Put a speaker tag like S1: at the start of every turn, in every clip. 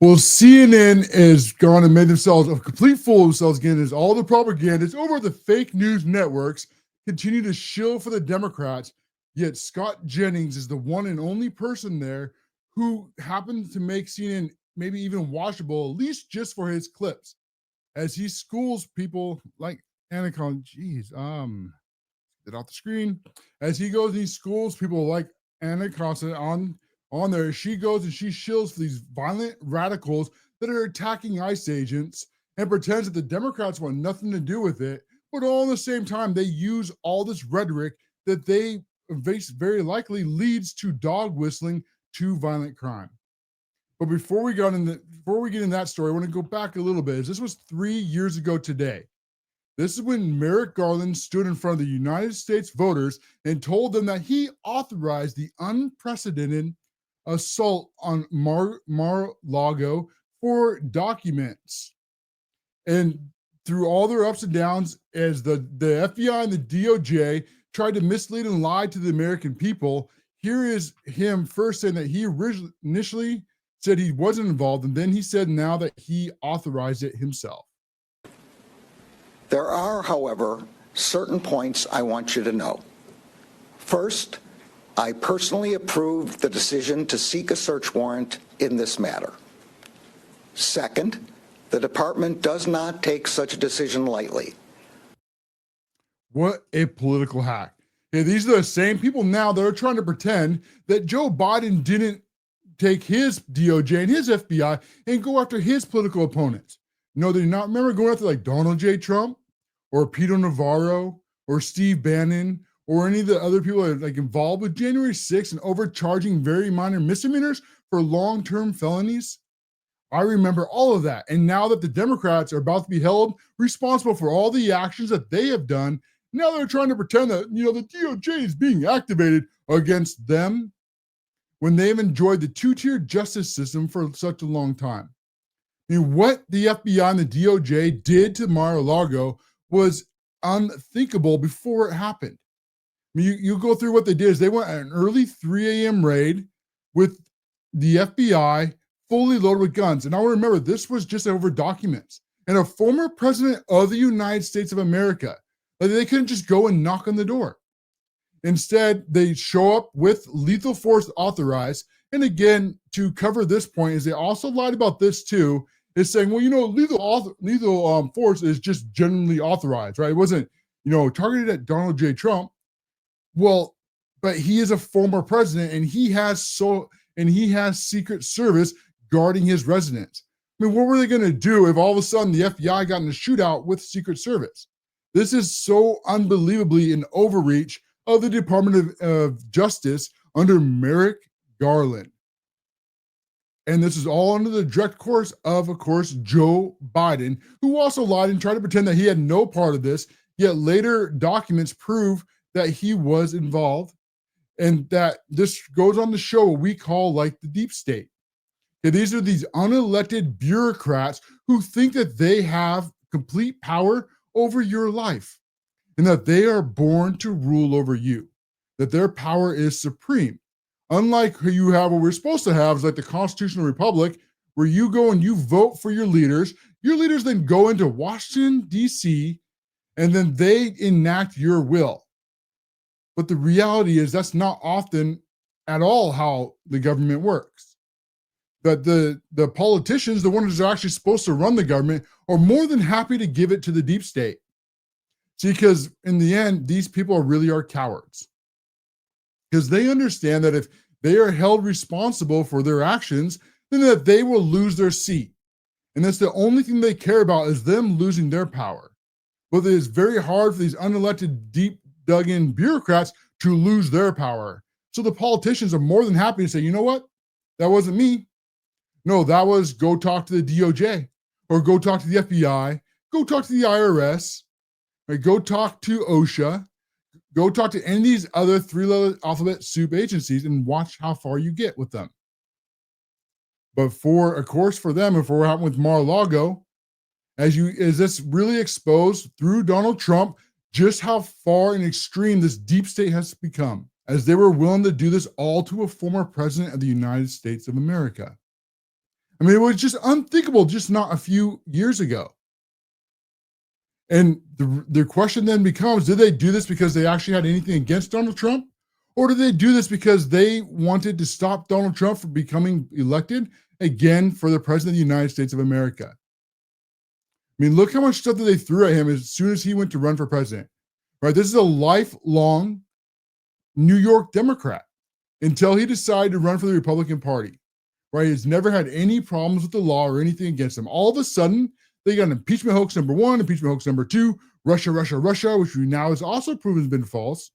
S1: Well, CNN is going to make themselves a complete fool of themselves again as all the propagandists over the fake news networks continue to shill for the Democrats. Yet Scott Jennings is the one and only person there who happens to make CNN maybe even watchable, at least just for his clips, as he schools people like Anacon. Get off the screen. As he goes and he schools people like Anna Constant on there. She goes and she shills for these violent radicals that are attacking ICE agents and pretends that the Democrats want nothing to do with it. But all at the same time, they use all this rhetoric that they very likely leads to dog whistling to violent crime. But before we get in that story, I want to go back a little bit. As this was 3 years ago today. This is when Merrick Garland stood in front of the United States voters and told them that he authorized the unprecedented assault on Mar-a-Lago for documents. And through all their ups and downs, as the FBI and the DOJ tried to mislead and lie to the American people, here is him first saying that he initially said he wasn't involved, and then he said now that he authorized it himself.
S2: There are, however, certain points I want you to know. First, I personally approved the decision to seek a search warrant in this matter. Second, the department does not take such a decision lightly.
S1: What a political hack. Hey, these are the same people now that are trying to pretend that Joe Biden didn't take his DOJ and his FBI and go after his political opponents. No, they do not. Remember going after like Donald J. Trump or Peter Navarro or Steve Bannon or any of the other people that are like involved with January 6th and overcharging very minor misdemeanors for long-term felonies? I remember all of that. And now that the Democrats are about to be held responsible for all the actions that they have done, now they're trying to pretend that, the DOJ is being activated against them when they've enjoyed the two-tier justice system for such a long time. I mean, what the FBI and the DOJ did to Mar-a-Lago was unthinkable before it happened. I mean, you go through what they did is they went at an early 3 a.m. raid with the FBI fully loaded with guns. And I remember this was just over documents. And a former president of the United States of America, like they couldn't just go and knock on the door. Instead, they show up with lethal force authorized. And again, to cover this point, is they also lied about this too, is saying, well, lethal force is just generally authorized, right? It wasn't, targeted at Donald J. Trump. Well, but he is a former president, and he has Secret Service guarding his residence. I mean, what were they going to do if all of a sudden the FBI got in a shootout with Secret Service? This is so unbelievably an overreach of the Department of Justice under Merrick Garland. And this is all under the direct course of course, Joe Biden, who also lied and tried to pretend that he had no part of this, yet later documents prove that he was involved, and that this goes on to show what we call like the deep state. Okay, these are these unelected bureaucrats who think that they have complete power over your life and that they are born to rule over you, that their power is supreme. Unlike who you have, what we're supposed to have is like the constitutional republic, where you go and you vote for your leaders then go into Washington, D.C., and then they enact your will. But the reality is that's not often at all how the government works. That the politicians, the ones that are actually supposed to run the government, are more than happy to give it to the deep state. See, because in the end, these people really are cowards. Because they understand that if they are held responsible for their actions, then that they will lose their seat. And that's the only thing they care about is them losing their power. But it is very hard for these unelected, deep dug-in bureaucrats to lose their power. So the politicians are more than happy to say, you know what? That wasn't me. No, that was go talk to the DOJ or go talk to the FBI, go talk to the IRS, right? Go talk to OSHA, go talk to any of these other three-letter alphabet soup agencies and watch how far you get with them. But for them, and for what happened with Mar-a-Lago, as this really exposed through Donald Trump just how far and extreme this deep state has become, as they were willing to do this all to a former president of the United States of America. I mean, it was just unthinkable just not a few years ago. And the question then becomes, did they do this because they actually had anything against Donald Trump? Or did they do this because they wanted to stop Donald Trump from becoming elected again for the president of the United States of America? I mean, look how much stuff that they threw at him as soon as he went to run for president, right? This is a lifelong New York Democrat until he decided to run for the Republican Party, right? He's never had any problems with the law or anything against him. All of a sudden, they got an impeachment hoax number 1, impeachment hoax number 2, Russia, which we now has also proven has been false.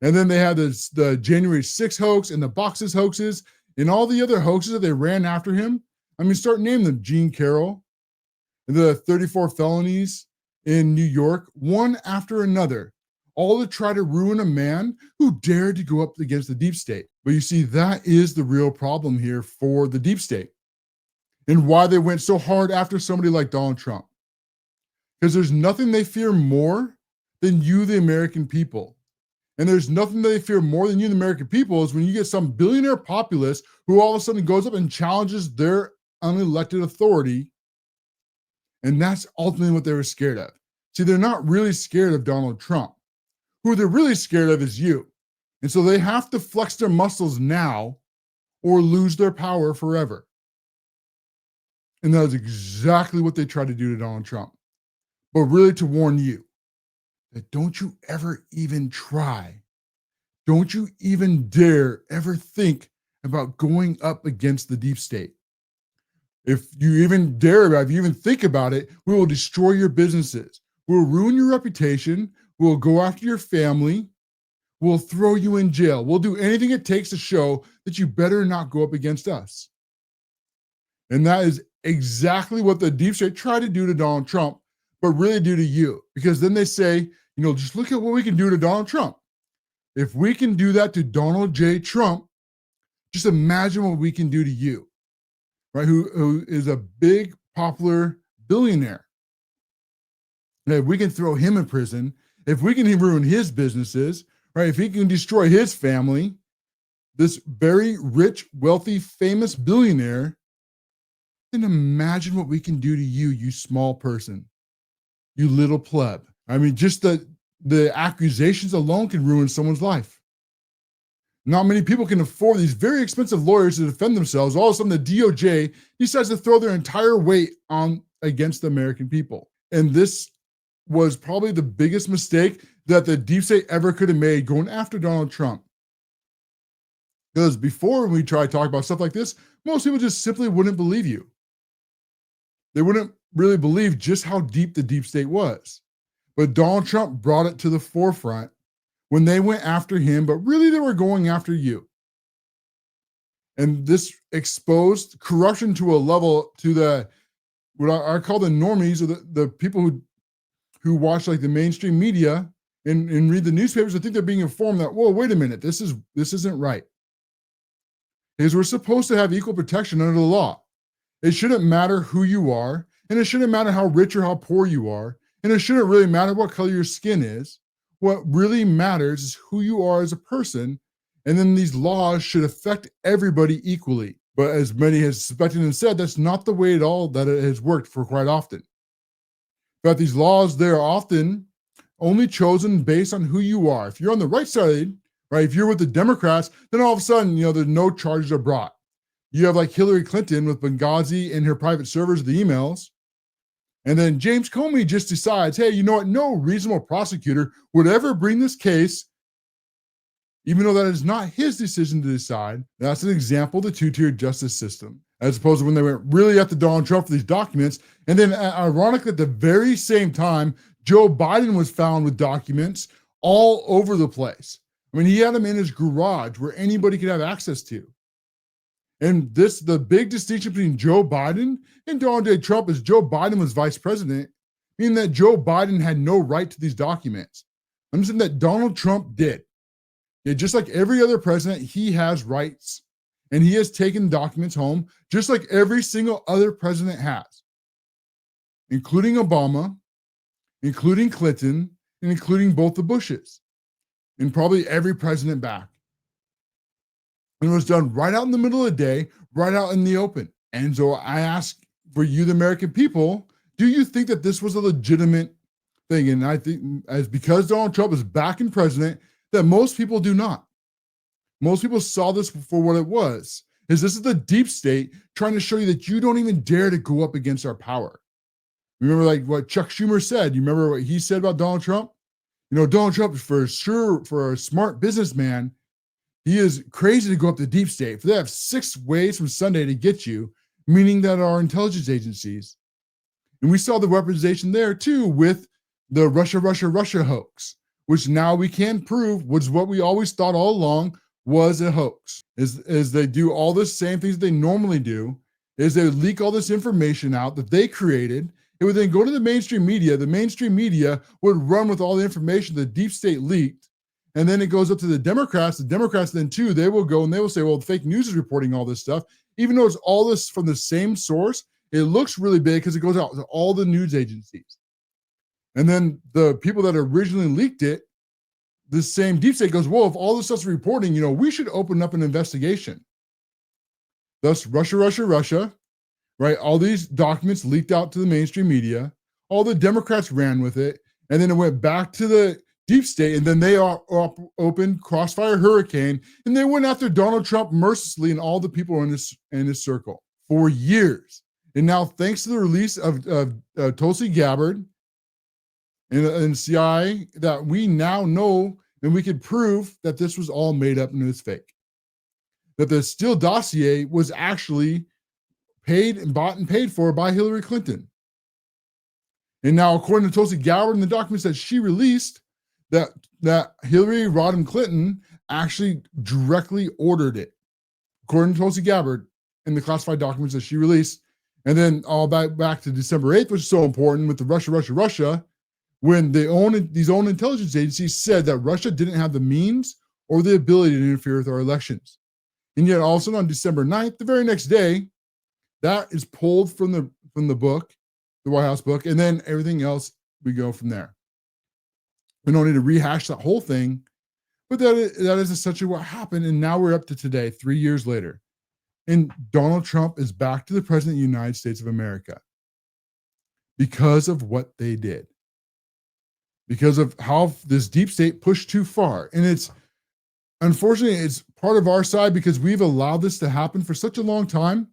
S1: And then they had the January 6th hoax and the boxes hoaxes and all the other hoaxes that they ran after him. I mean, start naming them: Gene Carroll, the 34 felonies in New York, one after another, all to try to ruin a man who dared to go up against the deep state. But you see, that is the real problem here for the deep state and why they went so hard after somebody like Donald Trump. Because there's nothing they fear more than you, the American people. And there's nothing they fear more than you, the American people, is when you get some billionaire populist who all of a sudden goes up and challenges their unelected authority. And that's ultimately what they were scared of. See, they're not really scared of Donald Trump. Who they're really scared of is you. And so they have to flex their muscles now or lose their power forever. And that is exactly what they tried to do to Donald Trump. But really to warn you that don't you ever even try, don't you even dare ever think about going up against the deep state. If you even dare, if you even think about it, we will destroy your businesses. We'll ruin your reputation. We'll go after your family. We'll throw you in jail. We'll do anything it takes to show that you better not go up against us. And that is exactly what the deep state tried to do to Donald Trump, but really do to you. Because then they say, just look at what we can do to Donald Trump. If we can do that to Donald J. Trump, just imagine what we can do to you, right? Who is a big, popular billionaire. And if we can throw him in prison, if we can ruin his businesses, right? If he can destroy his family, this very rich, wealthy, famous billionaire, then imagine what we can do to you, you small person, you little pleb. I mean, just the accusations alone can ruin someone's life. Not many people can afford these very expensive lawyers to defend themselves. All of a sudden, the DOJ decides to throw their entire weight on against the American people. And this was probably the biggest mistake that the deep state ever could have made going after Donald Trump. Because before we try to talk about stuff like this, most people just simply wouldn't believe you. They wouldn't really believe just how deep the deep state was. But Donald Trump brought it to the forefront when they went after him, but really they were going after you. And this exposed corruption to a level to what I call the normies, or the people who watch like the mainstream media and read the newspapers. I think they're being informed that, whoa, wait a minute, this isn't right. Because we're supposed to have equal protection under the law. It shouldn't matter who you are, and it shouldn't matter how rich or how poor you are, and it shouldn't really matter what color your skin is. What really matters is who you are as a person, and then these laws should affect everybody equally. But as many has suspected and said, that's not the way at all that it has worked for quite often. But these laws, they're often only chosen based on who you are. If you're on the right side, right, if you're with the Democrats, then all of a sudden, there's no charges are brought. You have like Hillary Clinton with Benghazi and her private servers, the emails. And then James Comey just decides, hey, you know what? No reasonable prosecutor would ever bring this case, even though that is not his decision to decide. That's an example of the two-tiered justice system, as opposed to when they went really after Donald Trump for these documents. And then ironically, at the very same time, Joe Biden was found with documents all over the place. I mean, he had them in his garage where anybody could have access to. And the big distinction between Joe Biden and Donald J. Trump is Joe Biden was vice president, meaning that Joe Biden had no right to these documents. I'm saying that Donald Trump did. Yeah, just like every other president, he has rights, and he has taken documents home, just like every single other president has, including Obama, including Clinton, and including both the Bushes, and probably every president back. And it was done right out in the middle of the day, right out in the open. And so I ask for you, the American people, do you think that this was a legitimate thing? And I think as because Donald Trump is back in president, that most people do not. Most people saw this for what it was. This is the deep state trying to show you that you don't even dare to go up against our power. Remember, like what Chuck Schumer said. You remember what he said about Donald Trump? Donald Trump, for sure, for a smart businessman, he is crazy to go up the deep state. If they have 6 ways from Sunday to get you, meaning that our intelligence agencies. And we saw the weaponization there too with the Russia hoax, which now we can prove was what we always thought all along was a hoax. Is they do all the same things they normally do, is they leak all this information out that they created. It would then go to the mainstream media. The mainstream media would run with all the information the deep state leaked. And then it goes up to the Democrats. The Democrats then too, they will go and they will say, well, the fake news is reporting all this stuff. Even though it's all this from the same source, it looks really big because it goes out to all the news agencies. And then the people that originally leaked it, the same deep state goes, well, if all this stuff's reporting, we should open up an investigation. Thus, Russia, right? All these documents leaked out to the mainstream media. All the Democrats ran with it. And then it went back to the deep state. And then they opened Crossfire Hurricane. And they went after Donald Trump mercilessly and all the people in his circle for years. And now, thanks to the release of Tulsi Gabbard and CIA, that we now know and we could prove that this was all made up and it was fake. That the Steele dossier was actually bought and paid for by Hillary Clinton. And now, according to Tulsi Gabbard and the documents that she released, that Hillary Rodham Clinton actually directly ordered it, according to Tulsi Gabbard in the classified documents that she released. And then all back to December 8th, which is so important with the Russia, when these own intelligence agencies said that Russia didn't have the means or the ability to interfere with our elections. And yet also on December 9th, the very next day, that is pulled from the book, the White House book, and then everything else, we go from there. We don't need to rehash that whole thing, but that is essentially what happened. And now we're up to today, 3 years later. And Donald Trump is back to the president of the United States of America because of what they did. Because of how this deep state pushed too far. And unfortunately, it's part of our side because we've allowed this to happen for such a long time.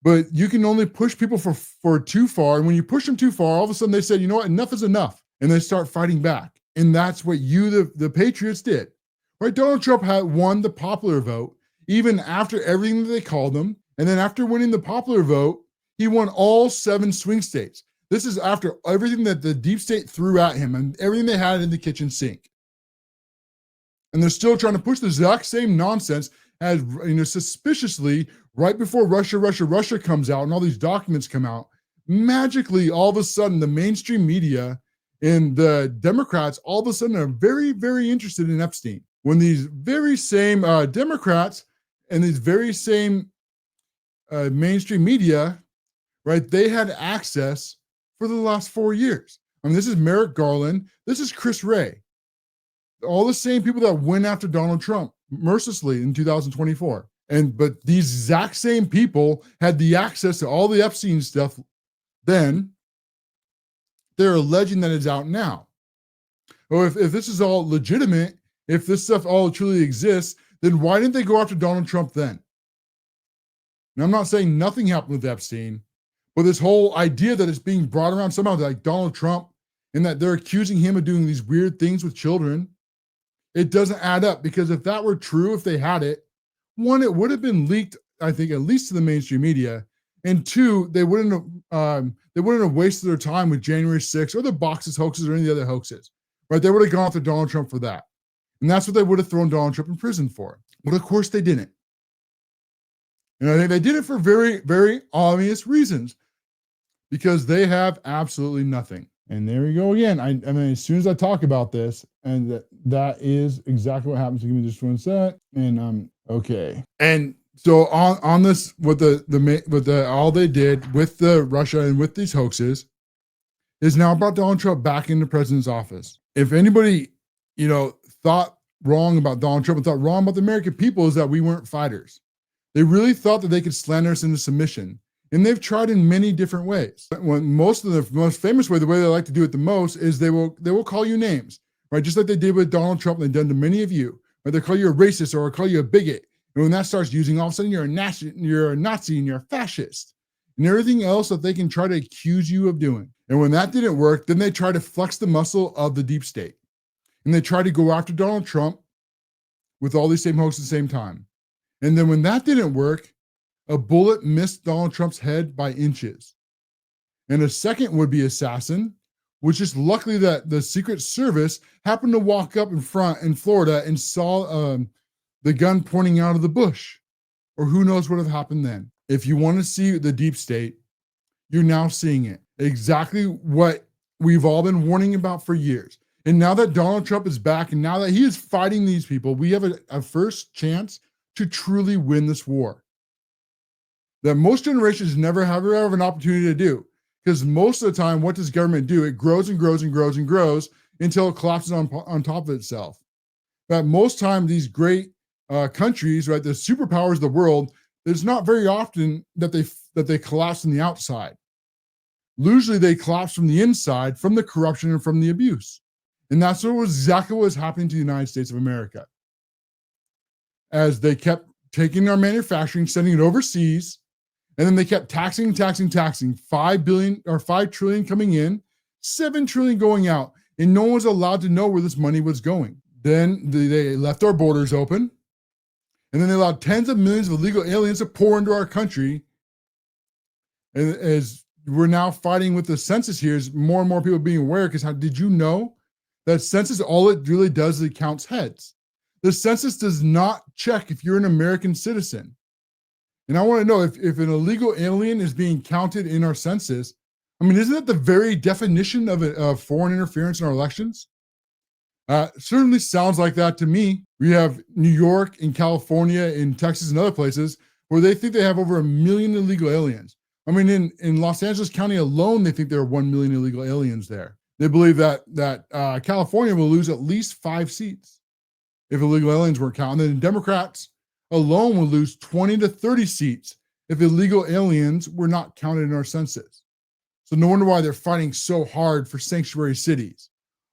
S1: But you can only push people for too far. And when you push them too far, all of a sudden they say, you know what, enough is enough. And they start fighting back. And that's what the Patriots did. Right? Donald Trump had won the popular vote, even after everything that they called him. And then after winning the popular vote, he won all 7 swing states. This is after everything that the deep state threw at him and everything they had in the kitchen sink. And they're still trying to push the exact same nonsense as, suspiciously, right before Russia comes out and all these documents come out. Magically, all of a sudden, the mainstream media and the Democrats all of a sudden are very, very interested in Epstein. When these very same Democrats and these very same mainstream media, right, they had access for the last 4 years. I mean, this is Merrick Garland. This is Chris Wray. All the same people that went after Donald Trump mercilessly in 2024. But these exact same people had the access to all the Epstein stuff then. They're alleging that it's out now. Or if this is all legitimate, if this stuff all truly exists, then why didn't they go after Donald Trump then? Now, I'm not saying nothing happened with Epstein, but this whole idea that it's being brought around somehow like Donald Trump and that they're accusing him of doing these weird things with children, it doesn't add up. Because if that were true, if they had it, one, it would have been leaked, I think, at least to the mainstream media, and two, they wouldn't have wasted their time with January 6th or the boxes hoaxes or any of the other hoaxes, right? They would have gone after Donald Trump for that. And that's what they would have thrown Donald Trump in prison for. But of course they didn't. And I think they did it for very, very obvious reasons, because they have absolutely nothing. And there we go again. I mean, as soon as I talk about this, and that is exactly what happens. Give me just one sec. And okay. And so on this, with the all they did with the Russia and with these hoaxes is now brought Donald Trump back into the president's office. If anybody, thought wrong about Donald Trump and thought wrong about the American people, is that we weren't fighters. They really thought that they could slander us into submission. And they've tried in many different ways. Most of the most famous way, the way they like to do it the most, is they will call you names, right? Just like they did with Donald Trump, and they've done to many of you. Right? They call you a racist or call you a bigot. And when that starts using, all of a sudden you're a Nazi and you're a fascist, and everything else that they can try to accuse you of doing. And when that didn't work, then they try to flex the muscle of the deep state. And they try to go after Donald Trump with all these same hoaxes at the same time. And then when that didn't work, a bullet missed Donald Trump's head by inches. And a second would-be assassin, which just luckily that the Secret Service happened to walk up in front in Florida and saw the gun pointing out of the bush, or who knows what would have happened then. If you want to see the deep state, you're now seeing it. Exactly what we've all been warning about for years. And now that Donald Trump is back, and now that he is fighting these people, we have a first chance to truly win this war that most generations never have an opportunity to do. Because most of the time, what does government do? It grows and grows and grows and grows until it collapses on top of itself. But most time, these great countries, right, the superpowers of the world, there's not very often that they collapse from the outside. Usually they collapse from the inside, from the corruption and from the abuse. And that's exactly what was happening to the United States of America. As they kept taking our manufacturing, sending it overseas, and then they kept taxing. 5 billion or 5 trillion coming in, 7 trillion going out, and no one was allowed to know where this money was going. Then they left our borders open, and then they allowed tens of millions of illegal aliens to pour into our country. And as we're now fighting with the census here, is more and more people being aware, because did you know that census, all it really does is it counts heads? The census does not check if you're an American citizen. And I want to know if an illegal alien is being counted in our census. I mean, isn't that the very definition of foreign interference in our elections? Certainly sounds like that to me. We have New York and California and Texas and other places where they think they have over 1 million illegal aliens. I mean, in Los Angeles County alone, they think there are 1 million illegal aliens there. They believe that California will lose at least 5 seats if illegal aliens weren't counted. And then Democrats alone will lose 20 to 30 seats if illegal aliens were not counted in our census. So no wonder why they're fighting so hard for sanctuary cities.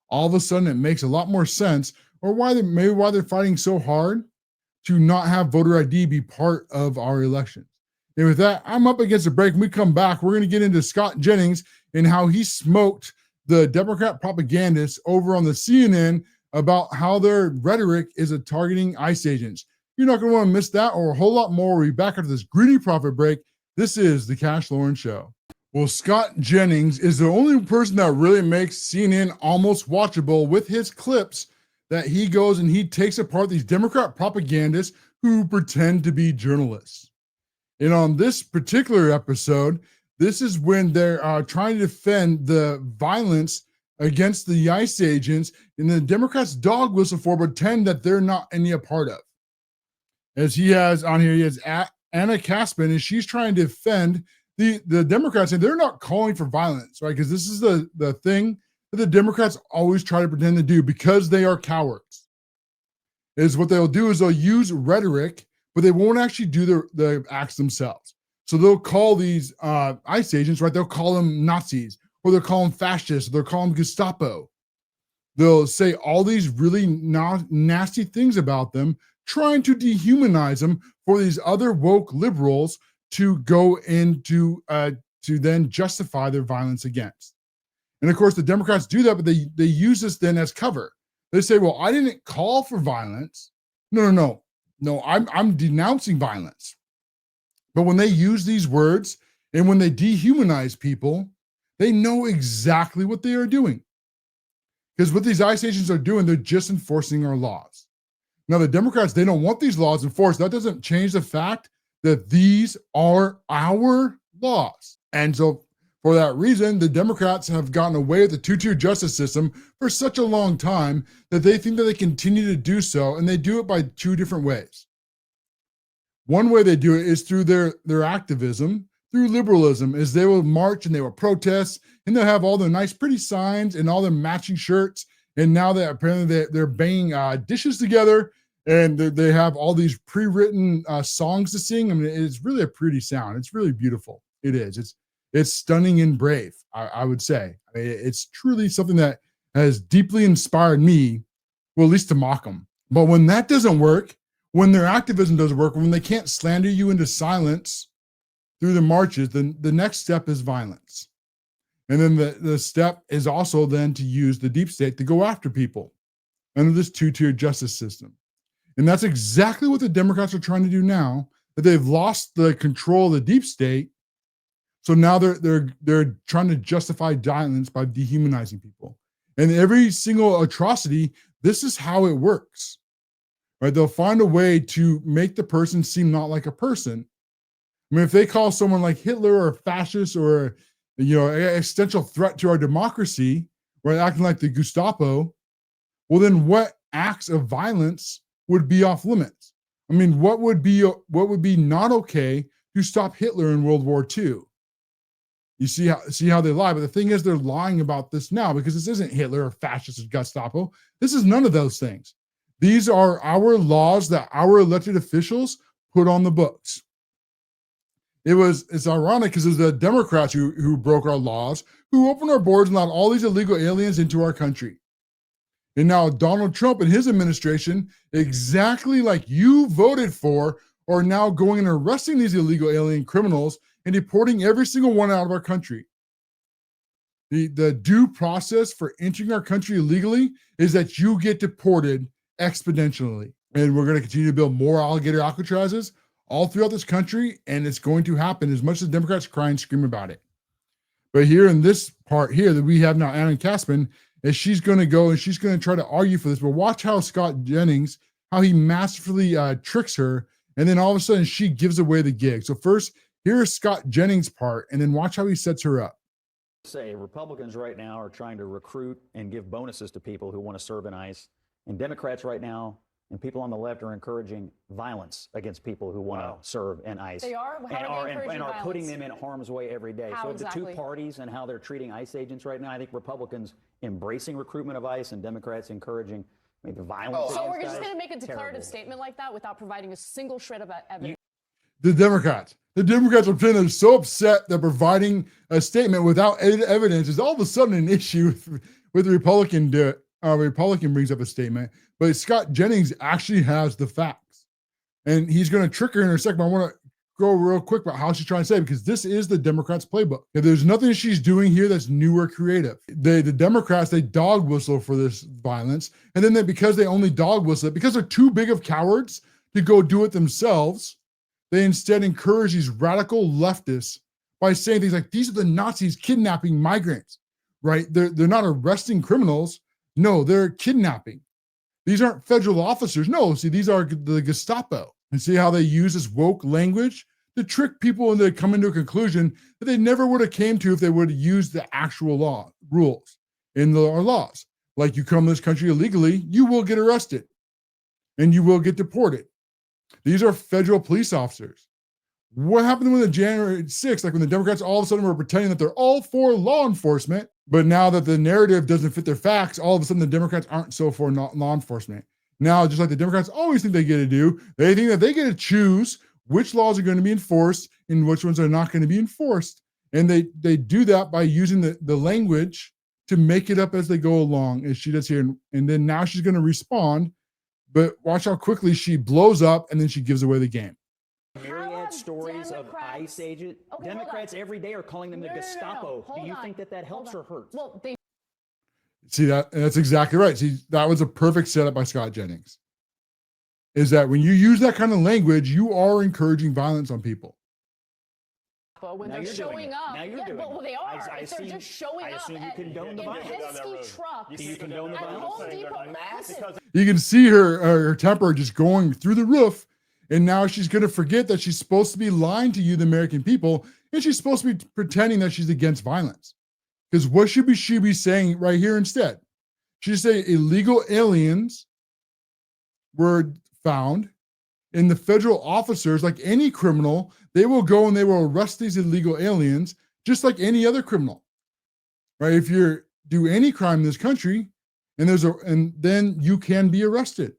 S1: All of a sudden, it makes a lot more sense, or why they're fighting so hard to not have voter ID be part of our elections. And with that, I'm up against a break. When we come back, we're going to get into Scott Jennings and how he smoked the Democrat propagandists over on the CNN about how their rhetoric is targeting ICE agents. You're not going to want to miss that or a whole lot more. We'll be back after this greedy profit break. This is the CASHLOREN Show. Well, Scott Jennings is the only person that really makes CNN almost watchable with his clips that he goes and he takes apart these Democrat propagandists who pretend to be journalists. And on this particular episode, this is when they're trying to defend the violence against the ICE agents, and the Democrats dog whistle for, pretend that they're not any a part of. As he has on here, he has Anna Kasparian, and she's trying to defend the Democrats, and they're not calling for violence, right? Because this is the thing that the Democrats always try to pretend to do, because they are cowards. Is what they'll do is they'll use rhetoric, but they won't actually do the acts themselves. So they'll call these ICE agents, right? They'll call them Nazis, or they'll call them fascists, or they'll call them Gestapo. They'll say all these really nasty things about them, trying to dehumanize them for these other woke liberals to go into to then justify their violence against. And of course, the Democrats do that, but they use this then as cover. They say, well, I didn't call for violence. No, I'm denouncing violence. But when they use these words and when they dehumanize people, they know exactly what they are doing. Because what these ICE agents are doing, they're just enforcing our laws. Now, the Democrats, they don't want these laws enforced. That doesn't change the fact that these are our laws. And so for that reason, the Democrats have gotten away with the two-tier justice system for such a long time that they think that they continue to do so, and they do it by 2 different ways. One way they do it is through their activism, through liberalism, is they will march and they will protest, and they'll have all their nice, pretty signs and all their matching shirts. And now that apparently they're banging dishes together And they have all these pre-written songs to sing. I mean, it's really a pretty sound. It's really beautiful. It is. It's stunning and brave, I would say. I mean, it's truly something that has deeply inspired me, well, at least to mock them. But when that doesn't work, when their activism doesn't work, when they can't slander you into silence through the marches, then the next step is violence. And then the step is also then to use the deep state to go after people under this two-tier justice system. And that's exactly what the Democrats are trying to do now, that they've lost the control of the deep state. So now they're trying to justify violence by dehumanizing people. And every single atrocity, this is how it works. Right? They'll find a way to make the person seem not like a person. I mean, if they call someone like Hitler or a fascist or an existential threat to our democracy, right, acting like the Gestapo, well, then what acts of violence would be off limits? I mean, what would be not okay to stop Hitler in World War II? You see how they lie, but the thing is, they're lying about this now because this isn't Hitler or fascist or Gestapo. This is none of those things. These are our laws that our elected officials put on the books. It's ironic because it's the Democrats who broke our laws, who opened our borders and allowed all these illegal aliens into our country. And now Donald Trump and his administration, exactly like you voted for, are now going and arresting these illegal alien criminals and deporting every single one out of our country. The due process for entering our country illegally is that you get deported exponentially. And we're going to continue to build more alligator Alcatrazes all throughout this country, and it's going to happen as much as the Democrats cry and scream about it. But here in this part here that we have now, Anna Kasparian, is she's going to go and she's going to try to argue for this. But watch how Scott Jennings, how he masterfully tricks her, and then all of a sudden she gives away the gig. So first, here's Scott Jennings' part, and then watch how he sets her up.
S3: Say Republicans right now are trying to recruit and give bonuses to people who want to serve in ICE, and Democrats right now and people on the left are encouraging violence against people who want to serve in ICE.
S4: They are? How
S3: and are putting them in harm's way every day.
S4: How
S3: so
S4: exactly?
S3: The two parties and how they're treating ICE agents right now, I think Republicans embracing recruitment of ICE and Democrats encouraging maybe violence.
S4: So we're just going to make a declarative statement like that without providing a single shred of evidence?
S1: The Democrats are pretending so upset that providing a statement without evidence is all of a sudden an issue with the Republican. Republican brings up a statement, but Scott Jennings actually has the facts, and he's going to trick her in a second. But I want to go real quick about how she's trying to say it, because this is the Democrats' playbook. If there's nothing she's doing here that's new or creative. The Democrats, they dog whistle for this violence, and then because they only dog whistle it, because they're too big of cowards to go do it themselves, they instead encourage these radical leftists by saying things like, these are the Nazis kidnapping migrants, right? They're not arresting criminals. No, they're kidnapping. These aren't federal officers. No, see, these are the Gestapo. And see how they use this woke language to trick people into coming to a conclusion that they never would have came to if they would have used the actual rules in our laws. Like, you come to this country illegally, you will get arrested and you will get deported. These are federal police officers. What happened when the January 6th, like when the Democrats all of a sudden were pretending that they're all for law enforcement, but now that the narrative doesn't fit their facts, all of a sudden the Democrats aren't so for law enforcement. Now, just like the Democrats always think they get to do, they think that they get to choose which laws are going to be enforced and which ones are not going to be enforced. And they do that by using the language to make it up as they go along, as she does here. And then now she's going to respond, but watch how quickly she blows up and then she gives away the game.
S3: Myriad stories of ICE agents. Democrats every day are calling them the Gestapo. Do you think that helps or hurts?
S4: Well,
S1: See that's exactly right. See, that was a perfect setup by Scott Jennings. Is that when you use that kind of language, you are encouraging violence on people.
S4: But when
S3: Now
S4: they're
S3: you're doing
S4: showing
S3: it.
S4: up,
S3: Now you're doing
S4: well,
S3: it.
S4: they are.
S3: I
S4: If they're
S3: assume-
S4: just showing
S3: I
S4: up
S3: assume you condone the
S4: in
S3: violence.
S4: Penske trucks.
S3: Do you condone the
S4: at
S3: violence?
S4: Home Depot. Listen,
S1: You can see her temper just going through the roof. And now she's going to forget that she's supposed to be lying to you, the American people, and she's supposed to be pretending that she's against violence. Because what should she be saying right here instead? She should say illegal aliens were found, and the federal officers, like any criminal, they will go and they will arrest these illegal aliens just like any other criminal, right? If you do any crime in this country, and then you can be arrested.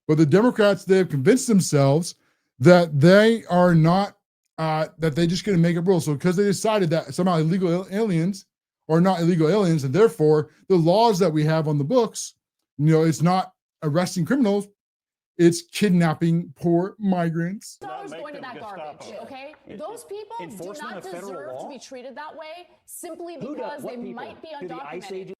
S1: But the Democrats, they have convinced themselves that they are not, that they just going to make up rules. So because they decided that somehow illegal aliens are not illegal aliens, and therefore the laws that we have on the books, it's not arresting criminals, it's kidnapping poor migrants.
S4: Dollars going to that garbage, okay? Those people do not deserve to be treated that way simply because they might be undocumented.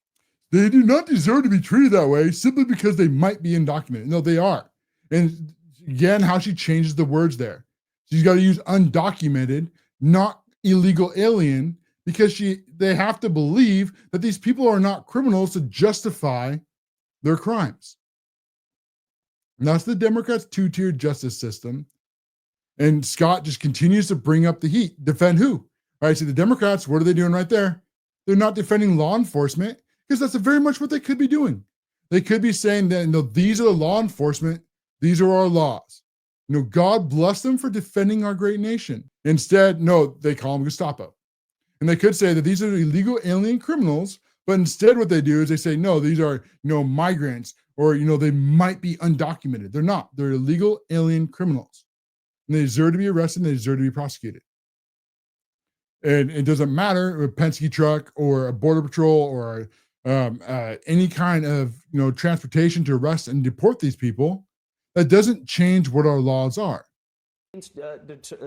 S1: They do not deserve to be treated that way simply because they might be undocumented. No, they are. And again, how she changes the words there. She's got to use undocumented, not illegal alien, because they have to believe that these people are not criminals to justify their crimes. And that's the Democrats' two-tier justice system. And Scott just continues to bring up the heat. Defend who? All right, so the Democrats, what are they doing right there? They're not defending law enforcement, because that's very much what they could be doing. They could be saying that, these are the law enforcement, these are our laws. God bless them for defending our great nation. Instead, no, they call them Gestapo. And they could say that these are illegal alien criminals, but instead what they do is they say, no, these are, migrants, or, they might be undocumented. They're not. They're illegal alien criminals. And they deserve to be arrested, and they deserve to be prosecuted. And it doesn't matter if a Penske truck or a border patrol or any kind of transportation to arrest and deport these people. That doesn't change what our laws are.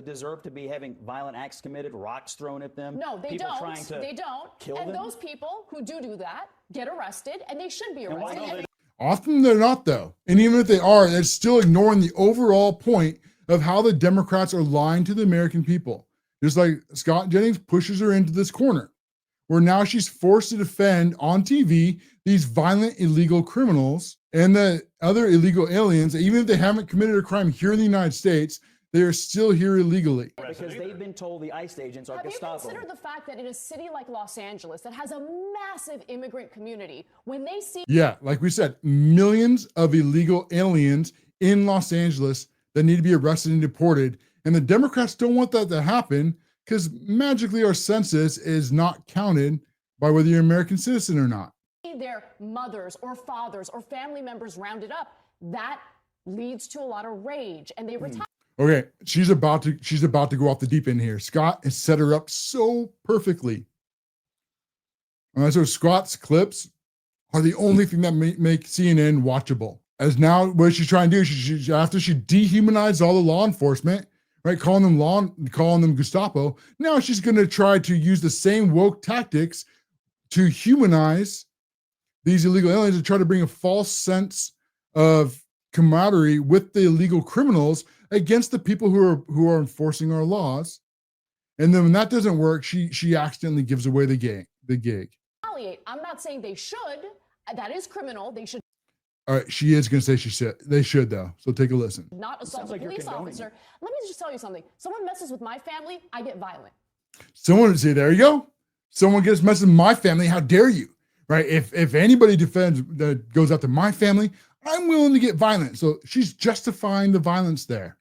S3: Deserve to be having violent acts committed, rocks thrown at them.
S4: No, they
S3: people
S4: don't.
S3: Trying to
S4: they don't.
S3: Kill
S4: and
S3: them?
S4: Those people who do that get arrested, and they should be
S3: And why
S4: arrested.
S3: don't they-
S1: Often they're not, though. And even if they are, they're still ignoring the overall point of how the Democrats are lying to the American people. Just like Scott Jennings pushes her into this corner, where now she's forced to defend on TV these violent illegal criminals and the other illegal aliens, even if they haven't committed a crime here in the United States, they are still here illegally.
S3: Because they've been told the ICE agents are
S4: Have you
S3: Gestapo.
S4: considered the fact that in a city like Los Angeles that has a massive immigrant community, when they see
S1: Yeah, like we said, millions of illegal aliens in Los Angeles that need to be arrested and deported. And the Democrats don't want that to happen because magically our census is not counted by whether you're an American citizen or not.
S4: their mothers or fathers or family members rounded up, that leads to a lot of rage, and they retire.
S1: Okay, she's about to go off the deep end here. Scott has set her up so perfectly. So Scott's clips are the only thing that make CNN watchable. As now, what she's trying to do, she after she dehumanized all the law enforcement, right, calling them Gestapo. Now she's going to try to use the same woke tactics to humanize these illegal aliens, to try to bring a false sense of camaraderie with the illegal criminals against the people who are enforcing our laws. And then when that doesn't work, she accidentally gives away the gig.
S4: I'm not saying they should. That is criminal. They should
S1: All right, she is going to say they should though. So take a listen.
S4: not assault a police officer. Let me just tell you something. Someone messes with my family, I get violent.
S1: Someone say, there you go. Someone gets messing with my family. How dare you? Right? If anybody that goes after my family, I'm willing to get violent. So she's justifying the violence there.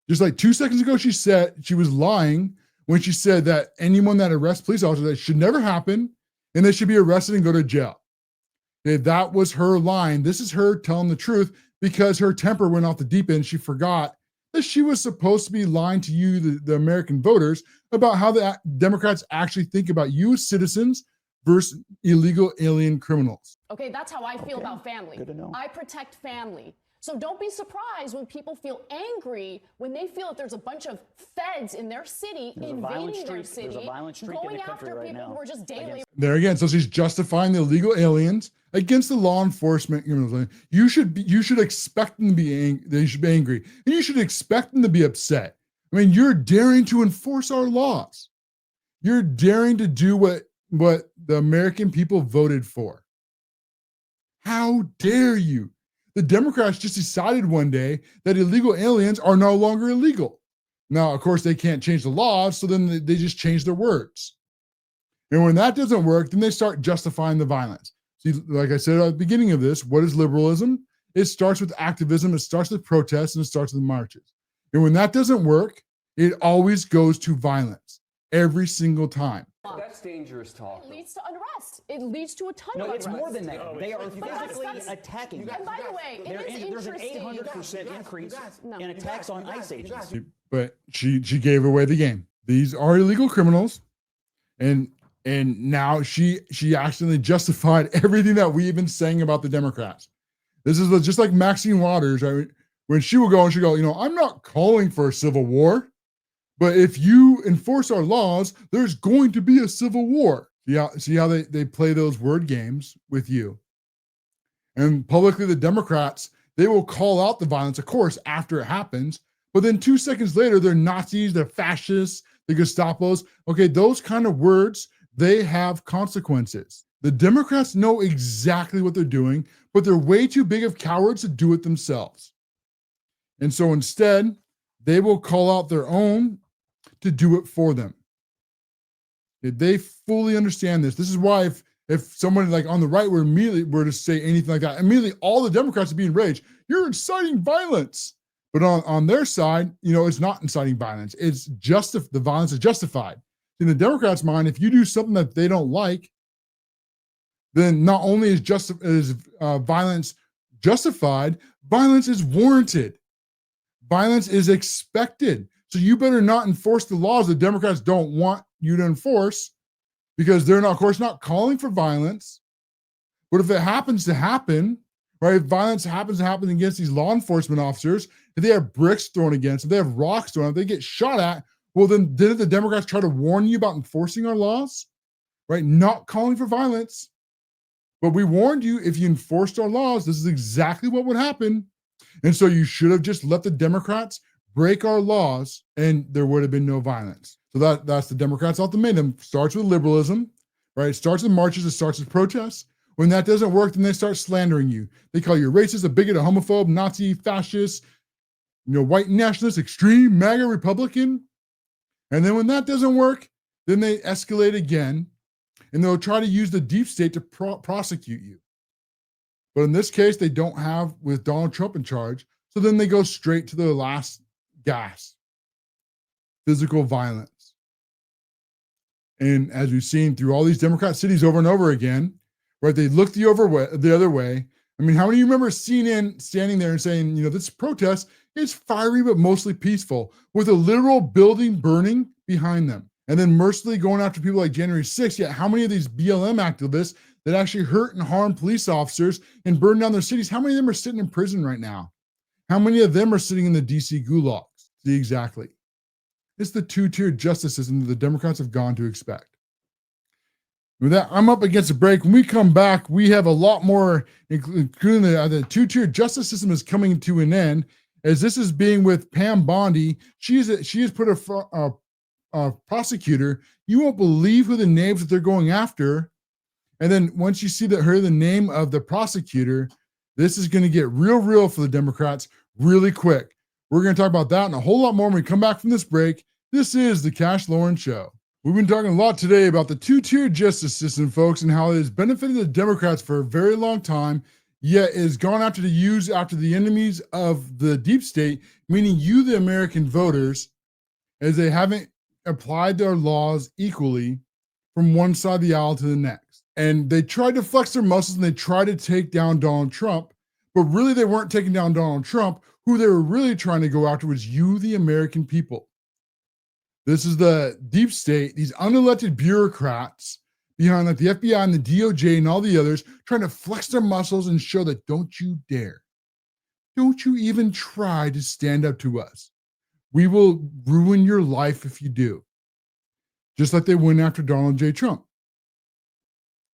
S1: Just like 2 seconds ago, she said she was lying when she said that anyone that arrests police officers, that should never happen, and they should be arrested and go to jail. Okay, that was her line. This is her telling the truth because her temper went off the deep end. She forgot that she was supposed to be lying to you, the American voters, about how the Democrats actually think about you citizens versus illegal alien criminals.
S4: Okay, that's how I feel about family.
S3: Good to know.
S4: I protect family. So don't be surprised when people feel angry when they feel that there's a bunch of feds in their city invading their city,
S3: There's a violent streak in
S4: going
S3: the country
S4: after
S3: right
S4: people
S3: now
S4: who are just daily.
S1: There again, so she's justifying the illegal aliens against the law enforcement. You should expect them to be they should be angry, and you should expect them to be upset. I mean, you're daring to enforce our laws. You're daring to do what the American people voted for. How dare you? The Democrats just decided one day that illegal aliens are no longer illegal. Now, of course, they can't change the laws, so then they just change their words. And when that doesn't work, then they start justifying the violence. See, like I said at the beginning of this, what is liberalism? It starts with activism, it starts with protests, and it starts with marches. And when that doesn't work, it always goes to violence every single time.
S5: That's dangerous talk.
S4: It leads to unrest. It leads to a ton
S3: No,
S4: of
S3: it's
S4: unrest.
S3: more than that. They are physically
S4: that's-
S3: attacking.
S4: And by the way, it is
S3: There's an
S4: interesting.
S3: 800% increase in attacks on ICE agents.
S1: But she gave away the game. These are illegal criminals, and now she accidentally justified everything that we've been saying about the Democrats. This is just like Maxine Waters, right? When she will go and she go, I'm not calling for a civil war, but if you enforce our laws, there's going to be a civil war. See how they play those word games with you. And publicly, the Democrats, they will call out the violence, of course, after it happens. But then 2 seconds later, they're Nazis, they're fascists, the Gestapos. Okay, those kind of words, they have consequences. The Democrats know exactly what they're doing, but they're way too big of cowards to do it themselves. And so instead, they will call out their own to do it for them. They fully understand this. This is why if someone like on the right were to say anything like that, immediately all the Democrats would be enraged. You're inciting violence. But on their side, it's not inciting violence. It's the violence is justified. In the Democrats' mind, if you do something that they don't like, then not only is violence justified, violence is warranted. Violence is expected. So you better not enforce the laws the Democrats don't want you to enforce, because they're not, of course, not calling for violence. But if it happens to happen, right, if violence happens to happen against these law enforcement officers, if they have bricks thrown against, if they have rocks thrown, if they get shot at, well, then didn't the Democrats try to warn you about enforcing our laws, right? Not calling for violence. But we warned you, if you enforced our laws, this is exactly what would happen. And so you should have just let the Democrats break our laws and there would have been no violence. So that's the Democrats' ultimatum. Starts with liberalism, right? It starts with marches, it starts with protests. When that doesn't work, then they start slandering you. They call you racist, a bigot, a homophobe, Nazi, fascist, white nationalist, extreme, MAGA Republican. And then when that doesn't work, then they escalate again, and they'll try to use the deep state to prosecute you. But in this case, they don't have with Donald Trump in charge. So then they go straight to their last gasp: physical violence. And as we've seen through all these Democrat cities over and over again, right, they look the other way. I mean, how many of you remember CNN standing there and saying, this protest is fiery but mostly peaceful, with a literal building burning behind them, and then mercilessly going after people like January 6th? Yet how many of these BLM activists that actually hurt and harm police officers and burn down their cities, how many of them are sitting in prison right now? How many of them are sitting in the DC gulags? See, exactly. It's the two-tiered justice system that the Democrats have gone to expect. With that, I'm up against a break. When we come back, we have a lot more, including the two-tiered justice system is coming to an end, as this is being with Pam Bondi. She has put a prosecutor. You won't believe who the names that they're going after. And then once you see the name of the prosecutor, this is going to get real for the Democrats really quick. We're going to talk about that and a whole lot more when we come back from this break. This is the CASHLOREN Show. We've been talking a lot today about the two-tiered justice system, folks, and how it has benefited the Democrats for a very long time, yet is gone after the enemies of the deep state, meaning you, the American voters, as they haven't applied their laws equally from one side of the aisle to the next. And they tried to flex their muscles and they tried to take down Donald Trump, but really they weren't taking down Donald Trump. Who they were really trying to go after was you, the American people. This is the deep state, these unelected bureaucrats behind like the FBI and the DOJ and all the others, trying to flex their muscles and show that don't you dare. Don't you even try to stand up to us. We will ruin your life if you do. Just like they went after Donald J. Trump.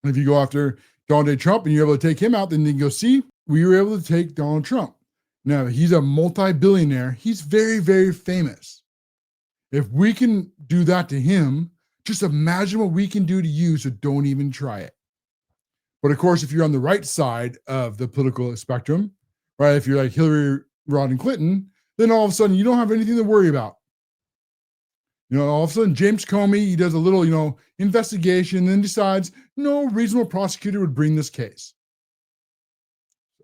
S1: And if you go after Donald J. Trump and you're able to take him out, then you can go, see, we were able to take Donald Trump. Now, he's a multi-billionaire. He's very, very famous. If we can do that to him, just imagine what we can do to you, so don't even try it. But of course, if you're on the right side of the political spectrum, right, if you're like Hillary, Rodney Clinton, then all of a sudden you don't have anything to worry about. All of a sudden James Comey, he does a little, investigation and then decides no reasonable prosecutor would bring this case.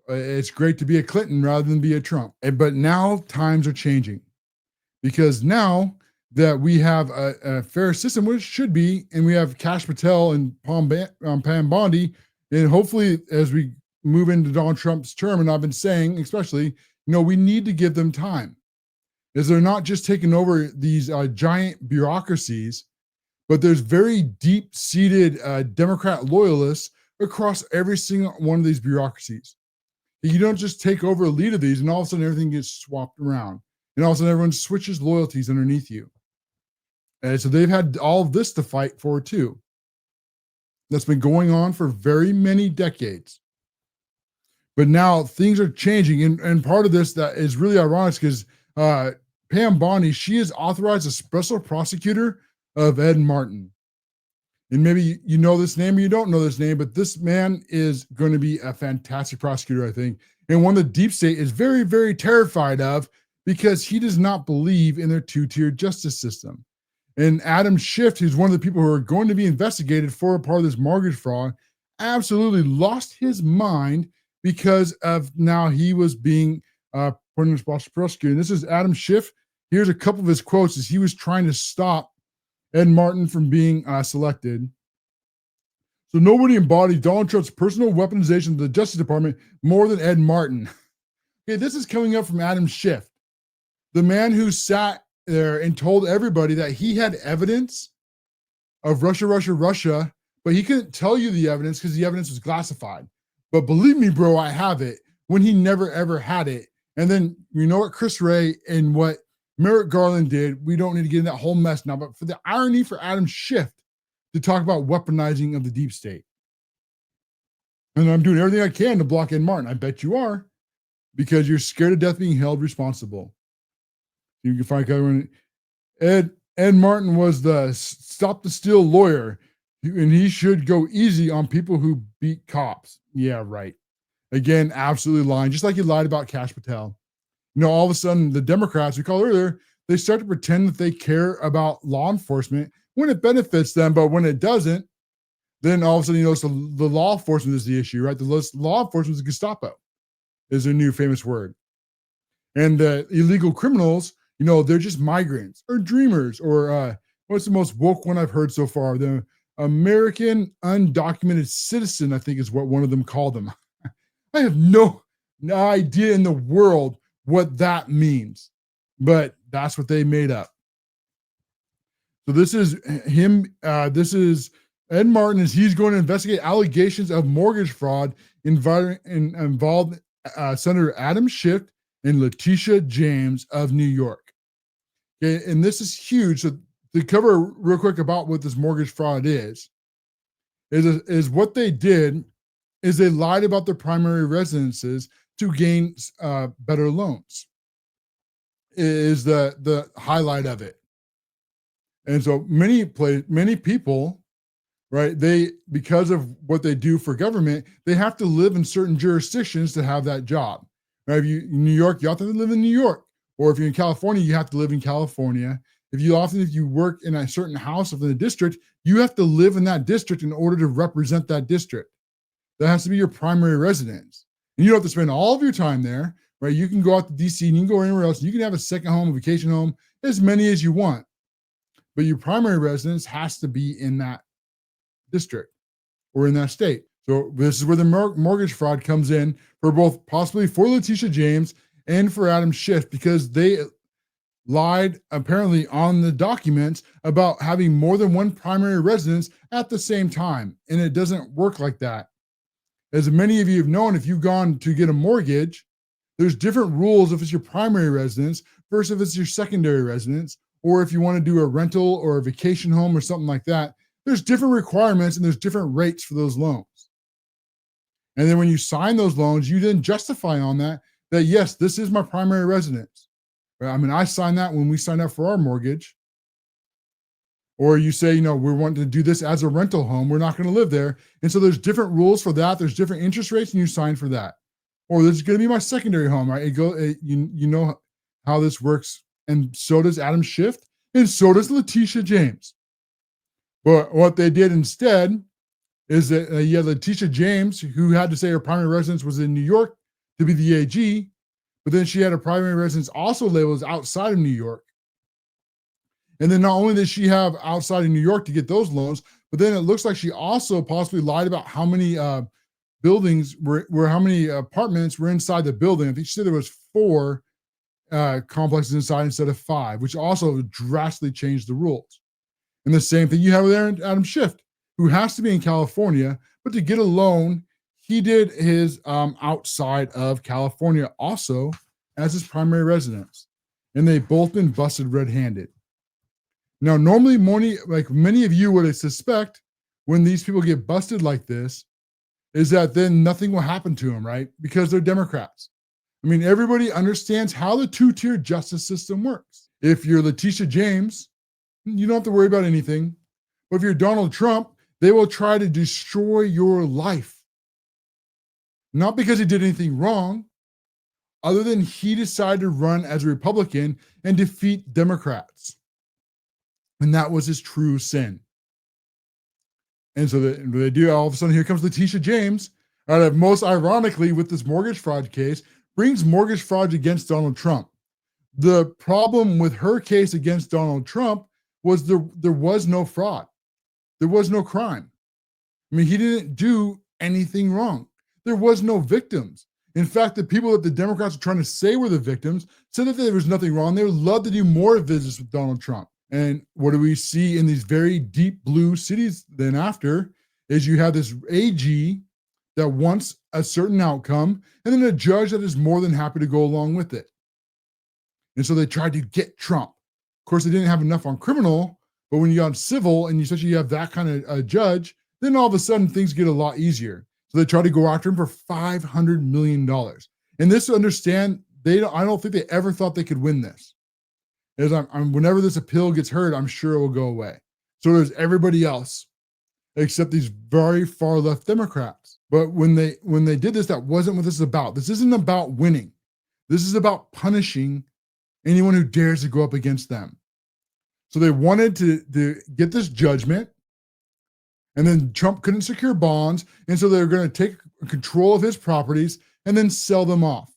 S1: It's great to be a Clinton rather than be a Trump. But now times are changing, because now that we have a fair system, which should be, and we have Kash Patel and Pam Bondi, and hopefully as we move into Donald Trump's term, and I've been saying, especially, we need to give them time, is they're not just taking over these giant bureaucracies, but there's very deep-seated Democrat loyalists across every single one of these bureaucracies. You don't just take over a lead of these, and all of a sudden everything gets swapped around, and all of a sudden everyone switches loyalties underneath you. And so they've had all of this to fight for too. That's been going on for very many decades. But now things are changing. And part of this that is really ironic because Pam Bondi, she is authorized as special prosecutor of Ed Martin. And maybe you know this name or you don't know this name, but this man is going to be a fantastic prosecutor, I think. And one the deep state is very, very terrified of because he does not believe in their two-tier justice system. And Adam Schiff, who's one of the people who are going to be investigated for a part of this mortgage fraud, absolutely lost his mind because of now he was being put in as prosecutor. And this is Adam Schiff. Here's a couple of his quotes as he was trying to stop Ed Martin from being selected. So nobody embodies Donald Trump's personal weaponization of the Justice Department more than Ed Martin. Okay, this is coming up from Adam Schiff, the man who sat there and told everybody that he had evidence of Russia, but he couldn't tell you the evidence because the evidence was classified. But believe me, bro, I have it, when he never, ever had it. And then you know what Chris Wray and what Merrick Garland did, we don't need to get in that whole mess now, but for the irony for Adam Schiff to talk about weaponizing of the deep state. And I'm doing everything I can to block Ed Martin. I bet you are, because you're scared to death being held responsible. You can find everyone. Ed Martin was the stop the steal lawyer, and he should go easy on people who beat cops. Yeah, right. Again, absolutely lying, just like he lied about Kash Patel. All of a sudden, the Democrats, we called earlier, they start to pretend that they care about law enforcement when it benefits them, but when it doesn't, then all of a sudden, so the law enforcement is the issue, right? The law enforcement is Gestapo, is their new famous word. And the illegal criminals, they're just migrants or dreamers or what's the most woke one I've heard so far? The American undocumented citizen, I think is what one of them called them. I have no idea in the world what that means, but that's what they made up. So this is him. This is Ed Martin as he's going to investigate allegations of mortgage fraud involved Senator Adam Schiff and Letitia James of New York. Okay, and this is huge. So to cover real quick about what this mortgage fraud is what they did is they lied about their primary residences to gain better loans. Is the highlight of it. And so many people, right? Because of what they do for government, they have to live in certain jurisdictions to have that job. Right? If you in New York, you have to live in New York. Or if you're in California, you have to live in California. If you work in a certain house within a district, you have to live in that district in order to represent that district. That has to be your primary residence. And you don't have to spend all of your time there, right? You can go out to DC and you can go anywhere else. You can have a second home, a vacation home, as many as you want. But your primary residence has to be in that district or in that state. So this is where the mortgage fraud comes in for both possibly for Letitia James and for Adam Schiff, because they lied apparently on the documents about having more than one primary residence at the same time. And it doesn't work like that. As many of you have known, if you've gone to get a mortgage, there's different rules if it's your primary residence versus if it's your secondary residence, or if you want to do a rental or a vacation home or something like that. There's different requirements and there's different rates for those loans. And then when you sign those loans, you then justify on that yes, this is my primary residence. I mean, I signed that when we signed up for our mortgage. Or you say, we're wanting to do this as a rental home. We're not going to live there. And so there's different rules for that. There's different interest rates and you sign for that. Or this is going to be my secondary home, right? You know how this works. And so does Adam Schiff and so does Letitia James. But what they did instead is that you had Letitia James, who had to say her primary residence was in New York to be the AG, but then she had a primary residence also labeled as outside of New York. And then not only did she have outside in New York to get those loans, but then it looks like she also possibly lied about how many buildings were how many apartments were inside the building. I think she said there was 4 complexes inside instead of 5, which also drastically changed the rules. And the same thing you have with Adam Schiff, who has to be in California, but to get a loan, he did his outside of California also as his primary residence. And they've both been busted red-handed. Now, normally, like many of you would suspect, when these people get busted like this, is that then nothing will happen to them, right? Because they're Democrats. I mean, everybody understands how the 2-tier justice system works. If you're Letitia James, you don't have to worry about anything. But if you're Donald Trump, they will try to destroy your life. Not because he did anything wrong, other than he decided to run as a Republican and defeat Democrats. And that was his true sin. And so they do, all of a sudden, here comes Letitia James, out of most ironically with this mortgage fraud case, brings mortgage fraud against Donald Trump. The problem with her case against Donald Trump was there was no fraud. There was no crime. I mean, he didn't do anything wrong. There was no victims. In fact, the people that the Democrats are trying to say were the victims said that there was nothing wrong. They would love to do more visits with Donald Trump. And what do we see in these very deep blue cities then after is you have this AG that wants a certain outcome and then a judge that is more than happy to go along with it. And so they tried to get Trump. Of course, they didn't have enough on criminal, but when you got civil and especially you have that kind of a judge, then all of a sudden things get a lot easier. So they tried to go after him for $500 million. And this, understand, I don't think they ever thought they could win this. Whenever this appeal gets heard, I'm sure it will go away. So there's everybody else, except these very far left Democrats. But when they did this, that wasn't what this is about. This isn't about winning. This is about punishing anyone who dares to go up against them. So they wanted to get this judgment, and then Trump couldn't secure bonds, and so they were going to take control of his properties and then sell them off.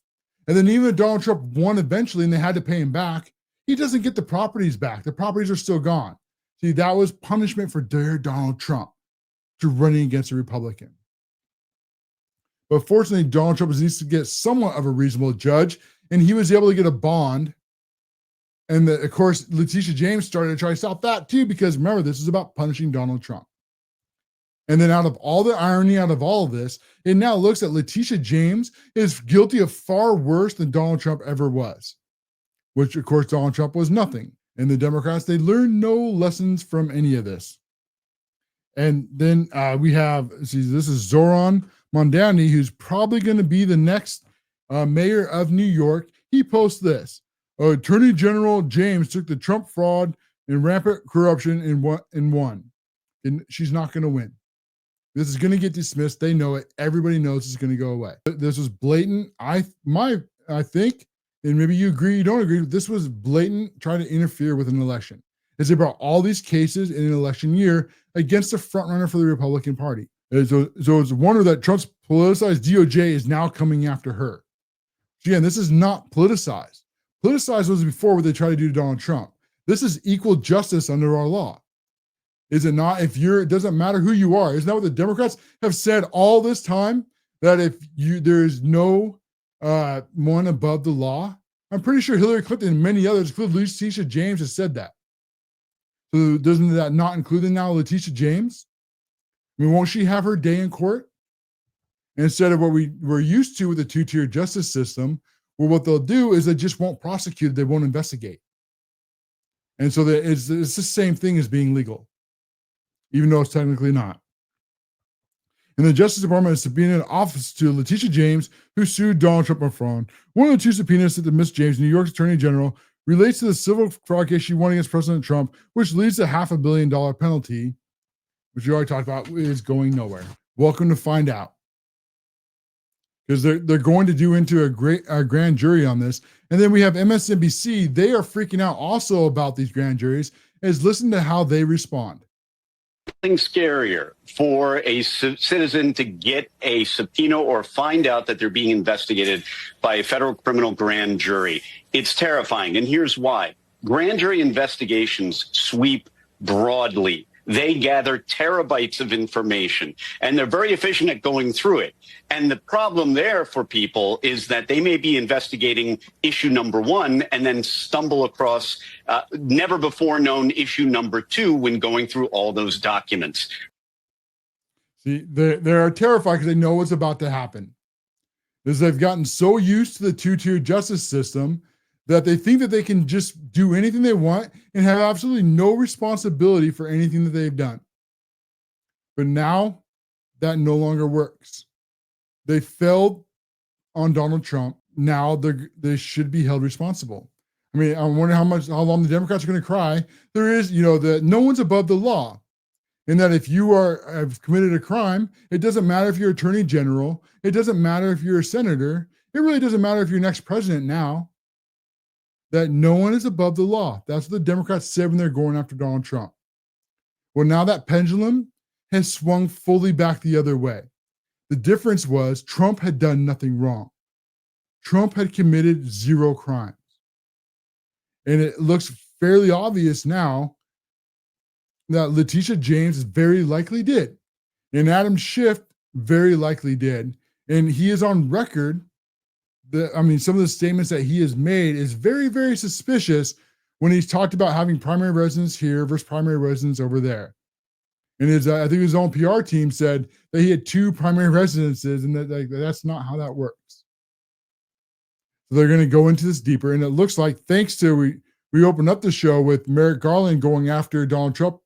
S1: And then even if Donald Trump won eventually and they had to pay him back, he doesn't get the properties back. The properties are still gone. See, that was punishment for Donald Trump to running against a Republican. But fortunately, Donald Trump needs to get somewhat of a reasonable judge, and he was able to get a bond. And of course, Letitia James started to try to stop that too, because remember, this is about punishing Donald Trump. And then out of all the irony out of all of this, it now looks that Letitia James is guilty of far worse than Donald Trump ever was, which of course Donald Trump was nothing. And the Democrats, they learned no lessons from any of this. And then we have, this is Zoran Mondani, who's probably going to be the next mayor of New York. He posts this: Attorney General James took the Trump fraud and rampant corruption and won. And she's not going to win. This is going to get dismissed. They know it. Everybody knows it's going to go away. This was blatant. I think, and maybe you agree, you don't agree, this was blatant trying to interfere with an election. It's about all these cases in an election year against the frontrunner for the Republican Party. So it's a wonder that Trump's politicized DOJ is now coming after her. Again, this is not politicized. Politicized was before what they tried to do to Donald Trump. This is equal justice under our law. Is it not? It doesn't matter who you are. Isn't that what the Democrats have said all this time? That if there is no one above the law. I'm pretty sure Hillary Clinton and many others, including Letitia James, has said that. So doesn't that not include now Letitia James? I mean, won't she have her day in court? Instead of what we're used to with the 2-tier justice system, where what they'll do is they just won't prosecute, they won't investigate. And so it's the same thing as being legal, even though it's technically not. And the Justice Department has subpoenaed an office to Letitia James, who sued Donald Trump on fraud. One of the 2 subpoenas to Miss James, New York's Attorney General, relates to the civil fraud case she won against President Trump, which leads to a $500 million penalty, which we already talked about, is going nowhere. Welcome to find out. Because they're going to do into a grand jury on this. And then we have MSNBC. They are freaking out also about these grand juries, as listen to how they respond.
S5: Nothing scarier for a citizen to get a subpoena or find out that they're being investigated by a federal criminal grand jury. It's terrifying, and here's why. Grand jury investigations sweep broadly. They gather terabytes of information, and they're very efficient at going through it. And the problem there for people is that they may be investigating issue number one and then stumble across never before known issue number two when going through all those documents.
S1: See, they're terrified because they know what's about to happen. Is they've gotten so used to the two-tier justice system that they think that they can just do anything they want and have absolutely no responsibility for anything that they've done. But now that no longer works. They failed on Donald Trump. Now they should be held responsible. I mean, I wonder how long the Democrats are going to cry. There is, that no one's above the law. And that if you have committed a crime, it doesn't matter if you're attorney general. It doesn't matter if you're a senator. It really doesn't matter if you're next president now. That no one is above the law. That's what the Democrats said when they're going after Donald Trump. Well, now that pendulum has swung fully back the other way. The difference was Trump had done nothing wrong. Trump had committed zero crimes. And it looks fairly obvious now that Letitia James very likely did. And Adam Schiff very likely did. And he is on record. Some of the statements that he has made is very, very suspicious when he's talked about having primary residence here versus primary residence over there. And I think his own PR team said that he had two primary residences, and that's not how that works. So they're going to go into this deeper. And it looks like, thanks to we opened up the show with Merrick Garland going after Donald Trump,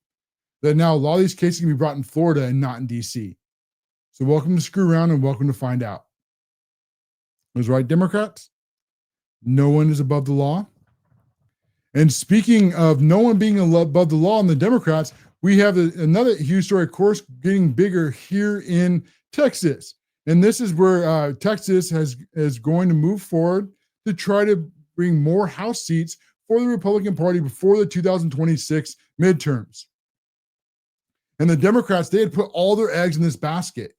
S1: that now a lot of these cases can be brought in Florida and not in DC. So welcome to Screw Around and welcome to Find Out. I was right, Democrats. No one is above the law. And speaking of no one being above the law and the Democrats, we have another huge story, of course, getting bigger here in Texas. And this is where Texas is going to move forward to try to bring more House seats for the Republican Party before the 2026 midterms. And the Democrats, they had put all their eggs in this basket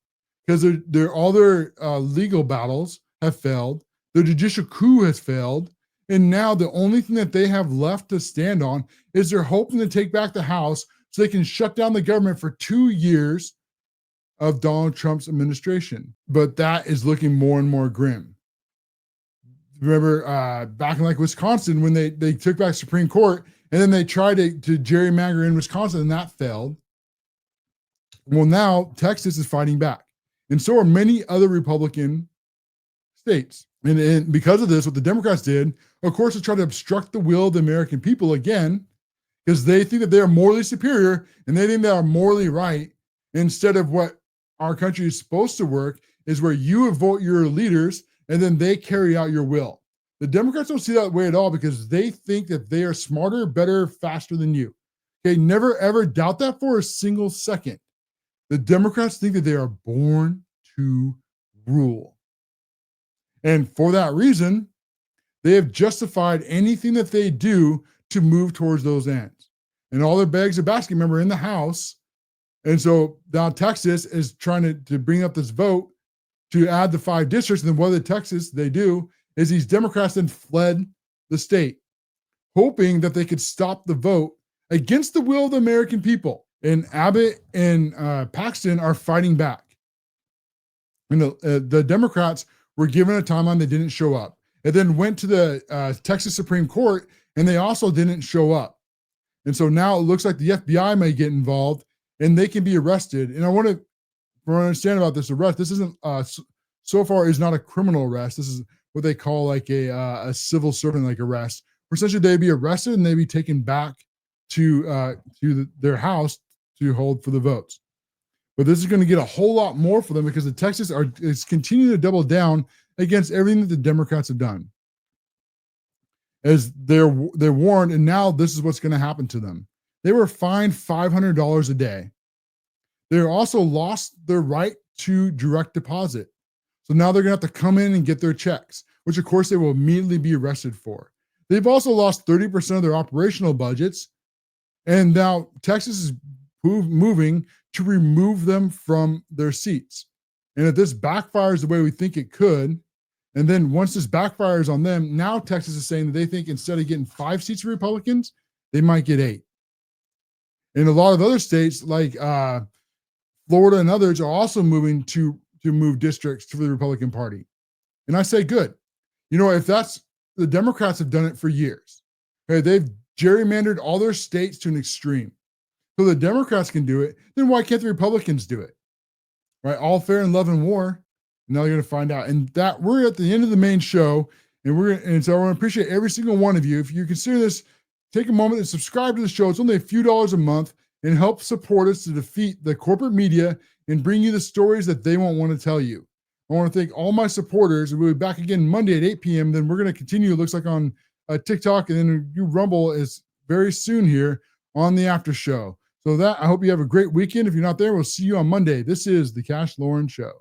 S1: because all their legal battles have failed. The judicial coup has failed. And now the only thing that they have left to stand on is they're hoping to take back the House so they can shut down the government for 2 years of Donald Trump's administration. But that is looking more and more grim. Remember back in Wisconsin when they took back Supreme Court and then they tried to gerrymander in Wisconsin and that failed. Well, now Texas is fighting back. And so are many other Republican states. And because of this, what the Democrats did, of course, is try to obstruct the will of the American people again, because they think that they are morally superior and they think they are morally right, instead of what our country is supposed to work, is where you vote your leaders and then they carry out your will. The Democrats don't see that way at all because they think that they are smarter, better, faster than you. Okay, never ever doubt that for a single second. The Democrats think that they are born to rule. And for that reason, they have justified anything that they do to move towards those ends. And all their bags of basket, remember, in the House. And so now Texas is trying to bring up this vote to add the 5 districts. And then what Texas they do is these Democrats then fled the state, hoping that they could stop the vote against the will of the American people. And Abbott and Paxton are fighting back. And the Democrats were given a timeline, they didn't show up. It then went to the Texas Supreme Court, and they also didn't show up. And so now it looks like the FBI may get involved, and they can be arrested. And I want to understand about this arrest. This isn't so far is not a criminal arrest. This is what they call like a civil servant arrest. Where essentially they'd be arrested and they'd be taken back to their house to hold for the votes. But this is going to get a whole lot more for them because the Texas is continuing to double down against everything that the Democrats have done. As they're warned, and now this is what's going to happen to them. They were fined $500 a day. They also lost their right to direct deposit. So now they're going to have to come in and get their checks, which of course they will immediately be arrested for. They've also lost 30% of their operational budgets. And now Texas is moving to remove them from their seats. And if this backfires the way we think it could, And then once this backfires on them, now Texas is saying that they think instead of getting 5 seats for Republicans, they might get 8. And a lot of other states like Florida and others are also moving to move districts to the Republican Party. And I say, good. You know, if that's, the Democrats have done it for years. Okay, they've gerrymandered all their states to an extreme. So the Democrats can do it, then why can't the Republicans do it? Right? All fair in love and war. And now you're going to find out. And that we're at the end of the main show. And so I want to appreciate every single one of you. If you consider this, take a moment and subscribe to the show. It's only a few dollars a month and help support us to defeat the corporate media and bring you the stories that they won't want to tell you. I want to thank all my supporters. We'll be back again Monday at 8 p.m. Then we're going to continue, it looks like, on TikTok, and then you Rumble is very soon here on the after show. So that, I hope you have a great weekend. If you're not there, we'll see you on Monday. This is the CASHLOREN Show.